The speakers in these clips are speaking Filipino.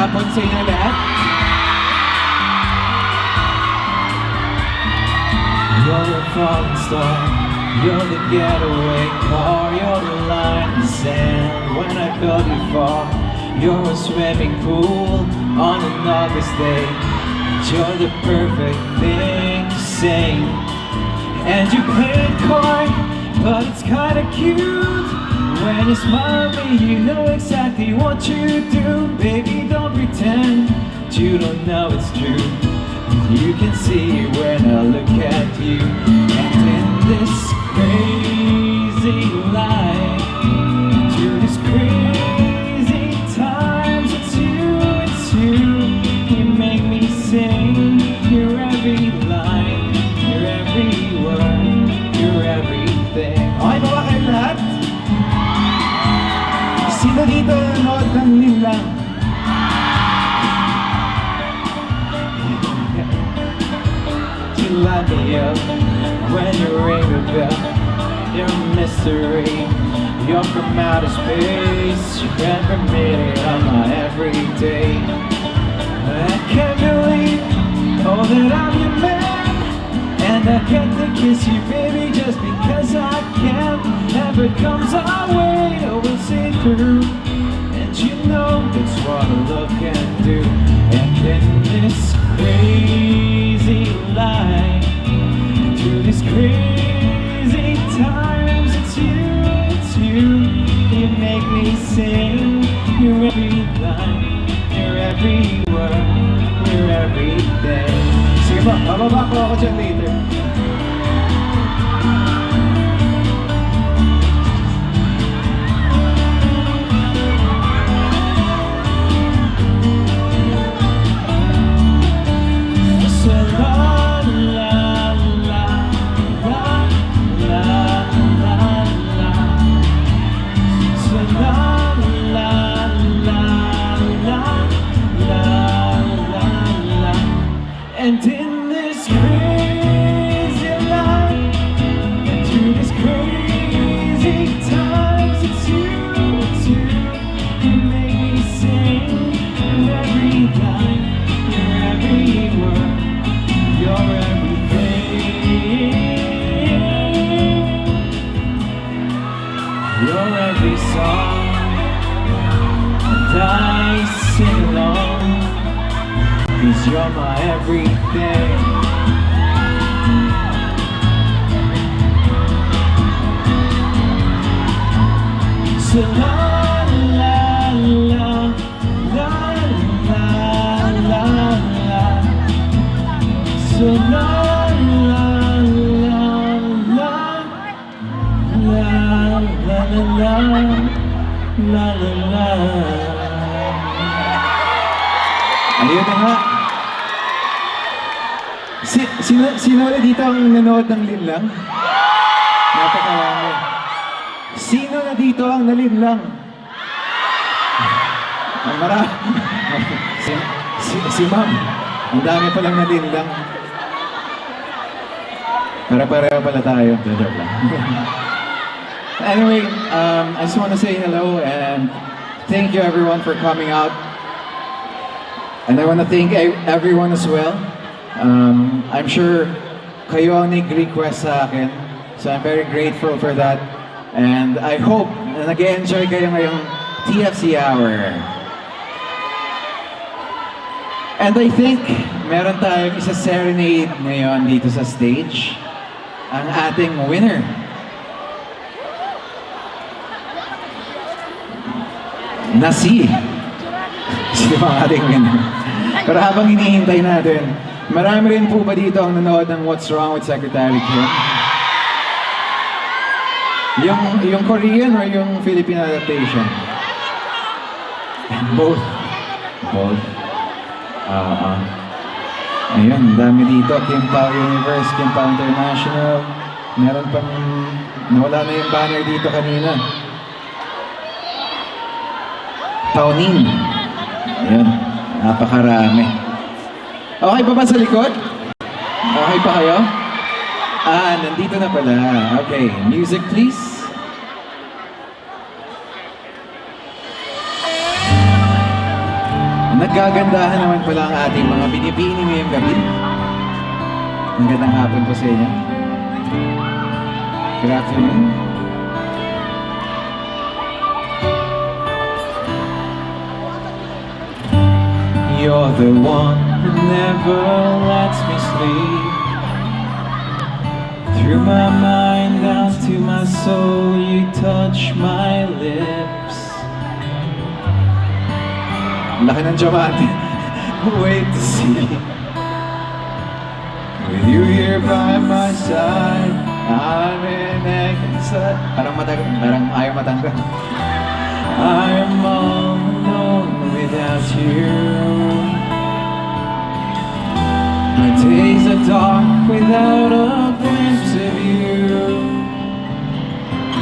hapon sa inyo lahat. You're the falling star, you're the getaway car, you're the line in the sand when I called you far. You're a swimming pool on an August day. You're the perfect thing to say. And you play it coy, but it's kinda cute. When you smile at me, you know exactly what you do. Baby, don't pretend you don't know it's true. You can see when I look at you. And in this crazy life, through this crazy times, it's you. You make me sing your every line, your every word, your everything. Okay ba kayo lahat? Sino dito nanood ng Linlang? You light me up when you ring the bell. You're a mystery, you're from outer space. You can permit it on my everyday. I can't believe all that I'm your man, and I get to kiss you, baby, just because I can. Never comes our way, oh, we'll see through. And you know that's what love can do. And in this crazy life, through these crazy times, it's you. You make me sing your every line, your every word, your everything. Sige ba, bababa ko ako dyan later. And in this crazy life, and through these crazy times, it's you. You make me sing your every line, your every word, your everything. Your every song, and I sing along. 'Cause you're my everything. So la la la la la la la. So la la la la la la la la la. Ayun na nga. Sino ulit dito ang nanood ng Linlang? Napakarami. Sino na dito ang nalinlang? Ang marami. Si Ma'am. Ang dami palang nalinlang. Para-pareho pala tayo. Joke lang. Anyway, I just want to say hello and thank you everyone for coming out. And I want to thank everyone as well. I'm sure kayo ang nag-request sa akin. So I'm very grateful for that. And I hope na nag-enjoy kayo ngayong TFC Hour. And I think meron tayong isa serenade ngayon dito sa stage. Ang ating winner. Sino ang ating winner? Pero habang hinihintay natin, marami rin po ba dito ang nanood ng What's Wrong with Secretary Kim? Yung Korean or yung Philippine adaptation? Both. Ayun, dami dito. Kim Pao Universe, Kim Pao International. Meron pang, nawala na yung banner dito kanina. Paunin. Ayun, napakarami. Okay pa ba sa likod? Okay pa kayo? Nandito na pala. Okay, music please. Nagagandahan naman pala ang ating mga binibini ngayong gabi. Magandang hapon po sa inyo. Good afternoon. You're the one who never lets me sleep. Through my mind down to my soul, you touch my lips. Laki ng diamante. Wait to see. With you here by my side, I'm in exile. Parang ayaw matanggal. I'm all alone without you. My days are dark without a glimpse of you.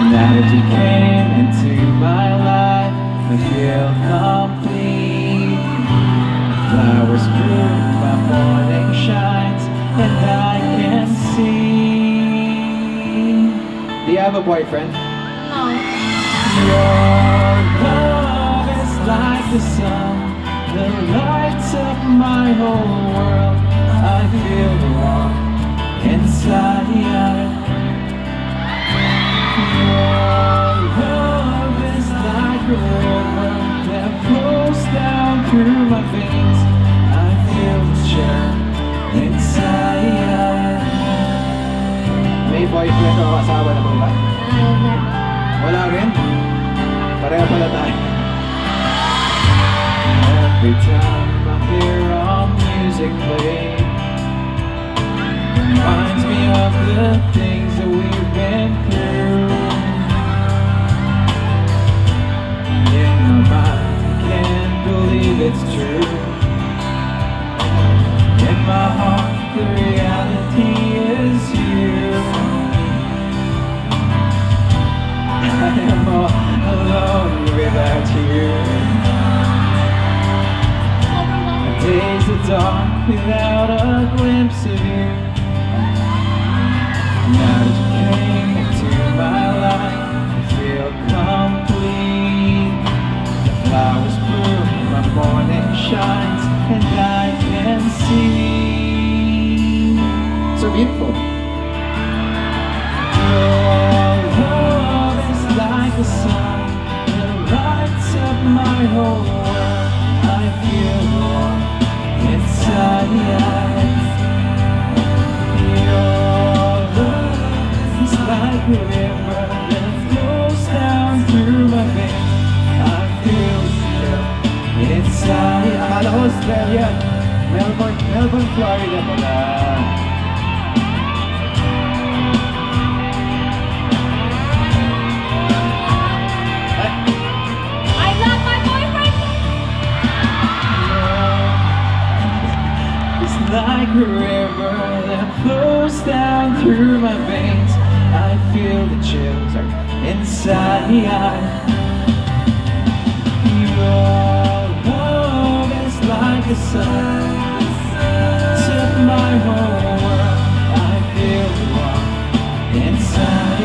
Now that you came into my life, I feel complete. Flowers bloom, my morning shines, and I can see. Do you have a boyfriend? No. Your love is like the sun that lights up my whole world. I feel the warmth inside. Your love is like a river that flows down through my veins. I feel the chill inside. May boyfriend o asawa na ba? Wala rin? Pareho pala tayo. Every time I hear our music play, reminds me of the things that we've been through. In my mind, I can't believe it's true. In my heart, the reality is you. I am all alone without you. Days are dark without a glimpse of you. Now that you came into my life, I feel complete. The flowers bloom, my morning shines, and I can see. So beautiful. Your love is like the sun that lights up my whole world. I feel warm inside. Your love is like a river that flows down through my veins. I feel the chill inside. Akala ko Australia. Melbourne, Florida pala. I love my boyfriend. It's like a river that flows down through my veins. I feel the chills inside. Your love is like a sun, took my whole world. I feel the warmth inside.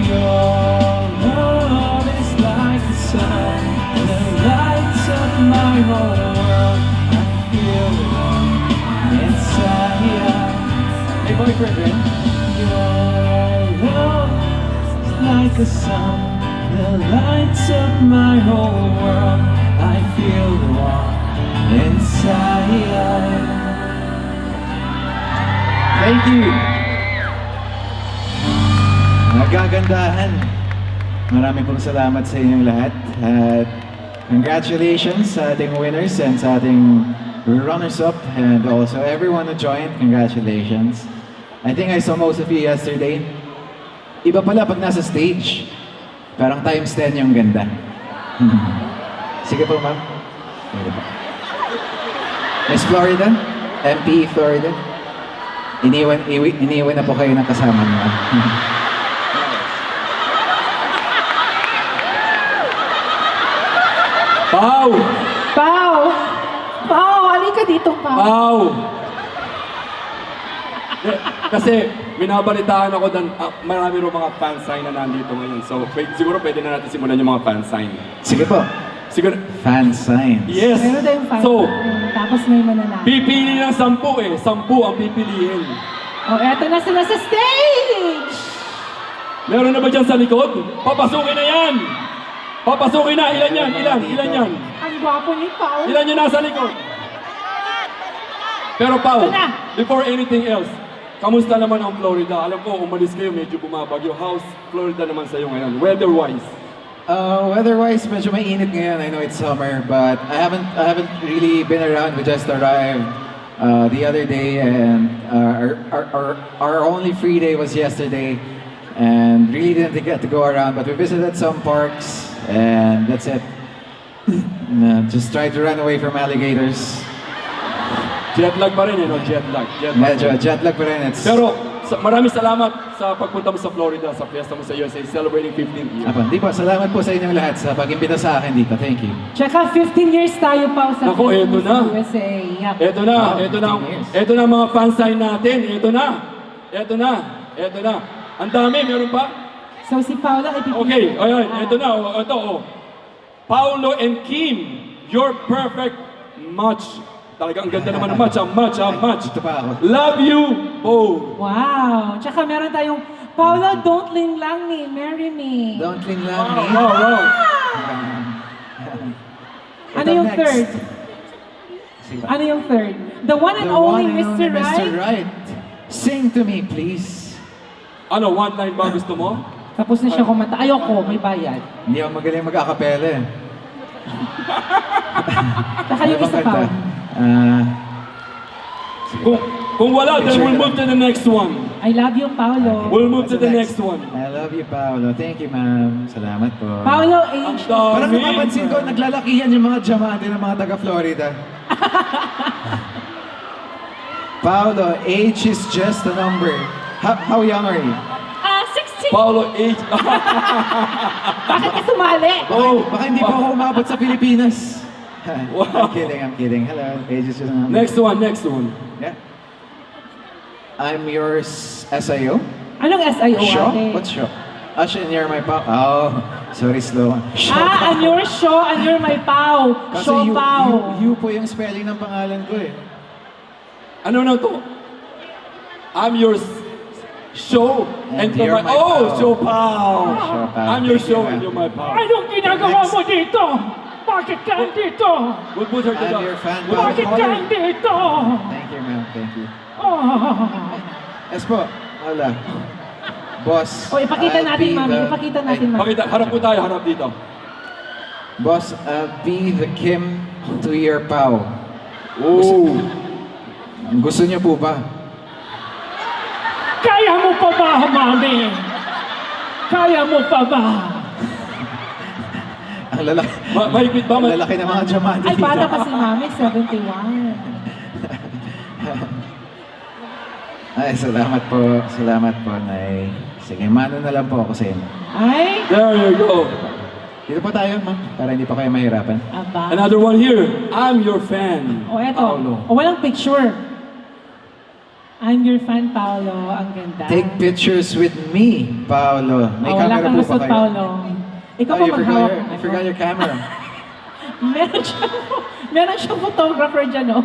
Your love is like the sun that lights up my whole world. I feel the warmth inside. May boyfriend rin? Your love is like a sun that lights up my whole world. I feel the warmth inside. Thank you. Nagagandahan. Maraming pong salamat sa inyong lahat. At congratulations sa ating winners and sa ating runners-up and also everyone who joined. Congratulations. I think I saw most of you yesterday. Iba pala pag nasa stage. Parang times 10 yung ganda. Sige po, ma'am. Sige po. Miss Florida, MP Florida. Iniwan na po kayo ng kasama niyo. Pau! Pao! Pao, halika dito, Pao. Pau! Kasi minabalitaan ako dan marami rin mga fan sign na nandito ngayon. So siguro pwede na natin simulan yung mga fan sign. Sige po. Siguro, Fan signs. yes. Meron tayong fan. So, Tapos may mananalo. pipili ng 10 eh. 10 ang pipiliin. Oh, eto na sila sa stage! Meron na ba dyan sa likod? Papasukin na yan! Papasukin na! Ilan yan? Ilan yan? Ang gwapo ni Paul. Ilan yung nasa likod? Pero Pao, Ito na. before anything else, kamusta naman ang Florida? Alam ko, umalis kayo, medyo bumabagyo. How's Florida naman sa'yo ngayon, weather-wise? Weather-wise, medyo mainit ngayon. I know it's summer, but I haven't really been around. We just arrived the other day, and our only free day was yesterday, and really didn't get to go around. But we visited some parks, and that's it. Just try to run away from alligators. Jet lag pa rin, no? Jet lag. Medyo jet lag pa rin. Pero maraming salamat sa pagpunta mo sa Florida, sa fiesta mo sa USA, celebrating 15th year. Di po, salamat po sa inyong lahat sa pag-imbita sa akin dito. Thank you. Tsaka 15 years tayo pa sa Naku, eto na. USA. Yep. Eto na, Wow, eto na, 15 years. eto na ang mga fan sign natin. Eto na. Ang dami, meron pa? So si Paula ay pipili. Okay, ayun, eto na, ito, Paolo and Kim, your perfect match. Talagang ang ganda naman ng match. Ito pa ako. Love you both. Wow! Tsaka meron tayong Paula, don't ling lang me, marry me. Don't ling lang me. Wow. Ano yung third? Ano yung third? The one and The only one and Mr. only Mr. Right? Right. Sing to me, please. Ano, one line ba gusto mo? Tapos na siya kumanta. Ayoko, may bayad. Hindi ako magaling mag-acapella eh. Tsaka yung isa pa. Kung wala, then we'll move to the next one. I love you, Paolo. We'll move to the next one. I love you, Paolo. Thank you, ma'am. Salamat po. Paolo, Ang age. Parang dami. napapansin ko, naglalakihan yung mga diamante ng mga taga-Florida. Paolo, age is just a number. How young are you? 16. Paolo H. Bakit ka sumali? Baka hindi pa ako umabot sa Pilipinas. Wow. I'm kidding. Hello, age is just a number. Next one. Yeah. I'm yours, SIO. Anong SIO Show? ate? What's show? Usher, you're my pal. Oh, sorry, slow. Show. And your show, and you're my pau. Kasi Show pau. you po yung spelling ng pangalan ko eh. Ano na to? I'm your show and you're you're my... my Oh, pal. show pal. Show pal. I'm your Thank show you, and ma'am. you're my pal. Anong ginagawa mo dito? Bakit ka dito? We'll put her to I'm your fan. Bakit ka dito? Thank you, ma'am. Thank you. Oh. Yes po. Wala. Boss. O, ipakita I'll natin, be mami. the- Ipakita natin, mami. Pakita, harap po tayo, harap dito. Boss, I'll be the Kim to your Pao. Oh. Gusto niyo po ba? Kaya mo pa ba, mami? Kaya mo pa ba? Ang lalaki. Mahigpit ba? Ang lalaki ng mga diamante Ay, dito. bata pa si mami, 71. Ay, salamat po. Salamat po, Nay. Sige, mano na lang po ako sa inyo. Ay, There you go. Dito po tayo, ma'am. Para hindi pa kayo mahirapan. aba. Another one here. I'm your fan. O, eto. Paolo. O, walang picture. I'm your fan, Paolo. Ang ganda. Take pictures with me, Paolo. May O, wala camera kang po ba lusot, kayo? Paolo. Ikaw Oh, pa you forgot maghawak. you forgot your camera. Meron siyang photographer dyan, oh.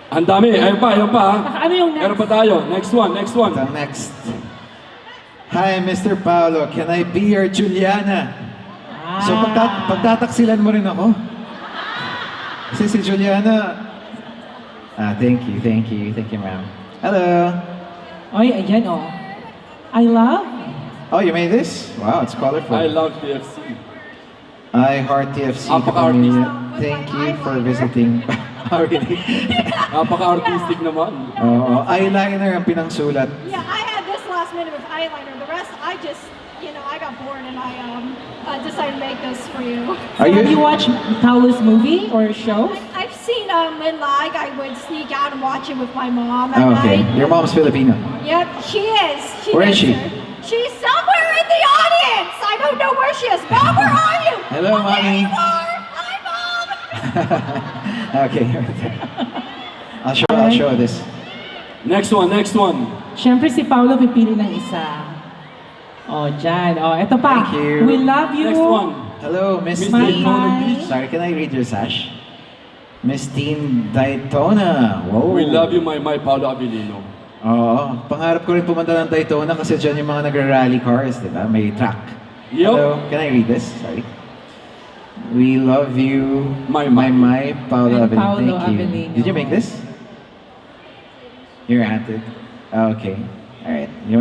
Ang dami. Ayun pa. Saka ano yung next? Meron pa tayo. Next one. So next. Hi, Mr. Paolo. Can I be your Juliana? So pagtataksilan mo rin ako? Kasi si Juliana... thank you, ma'am. Hello. Oy, ayan, oh. I love. Oh, you made this? Wow, it's colorful. I love TFC. I heart TFC. Napaka-artist. Thank you for visiting. Oh, really? Napaka-artistic naman. Oo, eyeliner ang pinangsulat. Yeah, I had this last minute with eyeliner. The rest, I just, I got bored and I decided to make this for you. Are Have you you? watched Paolo's movie or show? I've seen in lag. I would sneak out and watch it with my mom at Oh, okay. night. Your mom's Filipino. Yep, she is. Where is lives she? there. She's somewhere in the audience. I don't know where she is. Mom, where are you? Hello, Oh, there Mommy. you are. Hi, Mom. Okay. I'll show this. Next one. Siyempre si Paolo pipili ng isa. Oh, dyan. Oh, eto pa. Thank you. We love you. Next one. Hello, Miss Miss Teen. Daytona. Sorry, can I read your sash? Miss Teen Daytona. Whoa. We love you, my Paolo Avellino. Oo, pangarap ko rin pumunta ng Daytona kasi dyan yung mga nagra-rally cars, di ba? May track. Yup. Hello, can I read this? Sorry. We love you, My Paolo And Avellino. Paolo Thank you. Avellino. Did you make this? You're at it. Oh, okay. All right. Do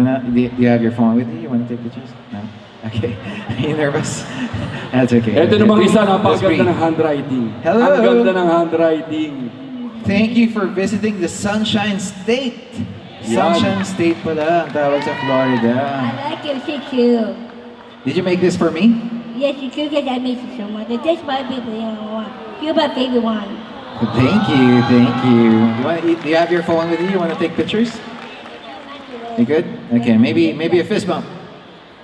you have your phone with you? You wanna take pictures? No? Okay. Are you nervous? That's okay. Ito namang isa, Let's napakaganda breathe. ng handwriting. Hello. Ang ganda ng handwriting. Thank you for visiting the Sunshine State. Yan. Sunshine State pala ang tawag sa Florida. I like your picture. Did you make this for me? Yes, you could get that message someone. That's my favorite one. You're my favorite one. Thank you, thank you. Do you have your phone with you? You want to take pictures? You good? Okay, maybe a fist bump.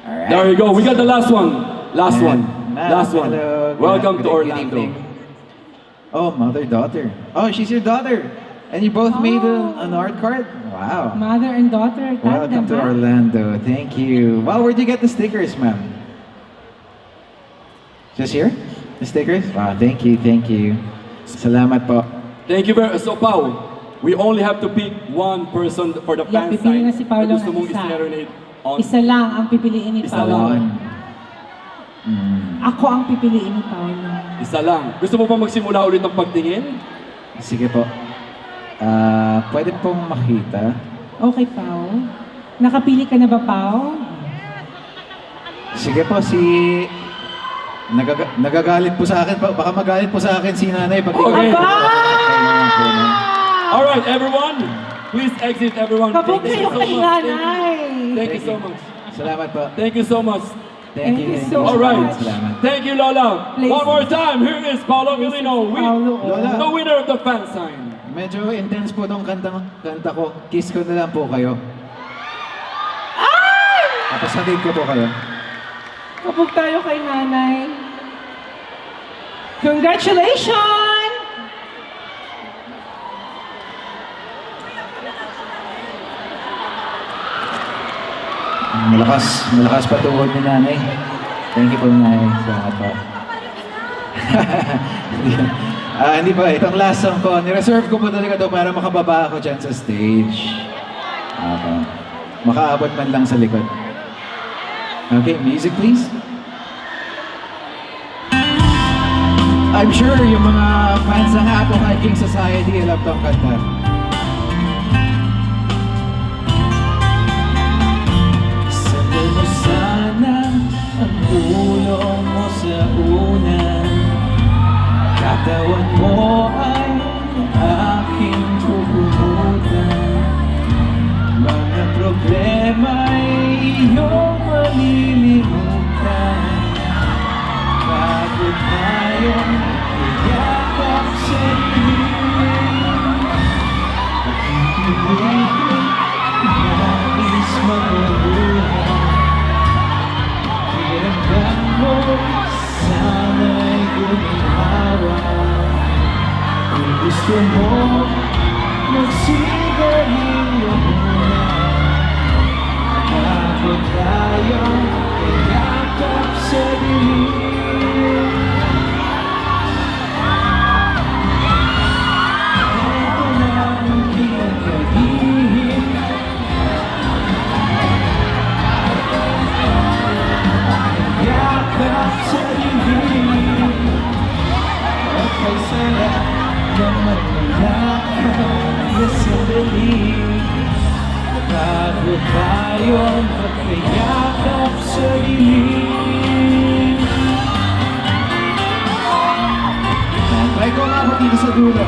All right. There you go. We got the last one. Last one. Ma'am, Last one. hello. Welcome to Good Orlando. evening. Oh, mother-daughter. Oh, she's your daughter. And you both made an art card? Wow. Mother and daughter. Welcome to ha? Orlando. Thank you. Wow, where'd you get the stickers, ma'am? Just here? The stickers? Wow, thank you, thank you. Salamat po. Thank you very much. So, Pao, we only have to pick one person for the Yeah, fan pipili sign na si Paolo na gusto ng mong isa. i-serenade on. Isa lang ang pipiliin ni Isa Paolo. lang. Ako ang pipiliin ni Paolo. Isa lang. Gusto mo pa magsimula ulit ng pagtingin? Sige po. Pwede pong makita. Okay, Pao. Nakapili ka na ba, Pao? Sige po, nagagalit po sa akin. Baka magalit po sa akin si nanay. Pag Okay. Aba! Alright, everyone. Please exit, everyone. Kabog Thank kayo you so kay much. nanay. Thank you so much. Salamat po. Thank you so much. Thank you so All right. much. Salamat. Thank you, Lola. Please. One more time. Here is Paolo Avellino, Paolo, Lola. the winner of the fan sign. Medyo intense po tong kanta ko. Kiss ko na lang po kayo. Tapos hatid ko po kayo. Kabog tayo kay nanay. Congratulations! Malakas pa tuhod ni nanay. Thank you po, nanay. Salamat po. Hindi pa, itong last song ko, nireserve ko po talaga to para makababa ako dyan sa stage. Makaabot man lang sa likod. Okay, music please. I'm sure yung mga fans ng Apple Hiking Society alam tong kanta. Sabi mo sana ang ulo mo sa una. Katawan mo ay aking pupunutan. Mga problema'y iyong malilimutan. Bago tayong iyakap sa dilim. At ipiligin nais mabuhay. Iramdam mo sana'y guminawa. Kung gusto mo magsigarilyo muna. Bago tayong iyakap sa dilim. Ito na ang pinagkalihim. Yakap sa dilim. Okay, sarap naman na sa dilim. Bago tayo magkayakap sa dilim. Try ko nga ako dito sa dulo.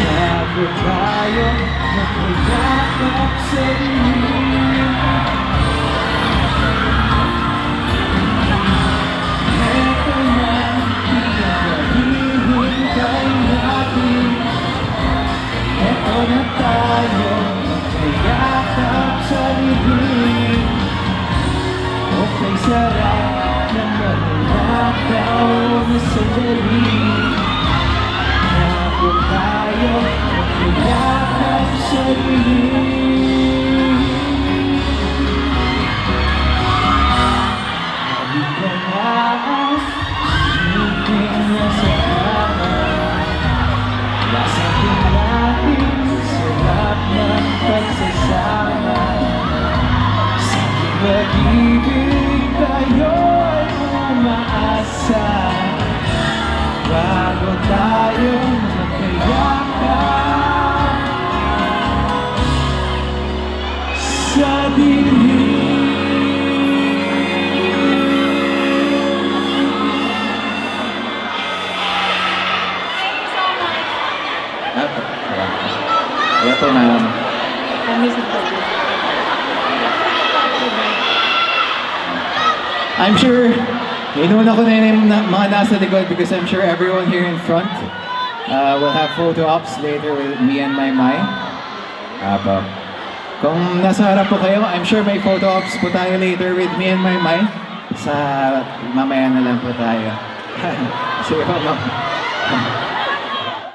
Bago tayo magkayakap sa dilim. Ito na pinagahihintay natin. Ito na tayo magkayakap sa dilim. Okay, sarap na mananakaw na sandali. Bago tayo magkayakap sa dilim. Halika na, hindi na sa kama. Lasapin natin sarap ng pagsasama. Sa aking pag-ibig tayo'y umaasa. Bago tayo magkayakap sa dilim. Ito na. I'm sure, inuna ko na yung mga nasa likod because I'm sure everyone here in front will have photo ops later with me and my Mai. Apo. Kung nasa harap po kayo, I'm sure may photo ops po tayo later with me and my Mai. Sa mamaya na lang po tayo. Sige po, ma'am.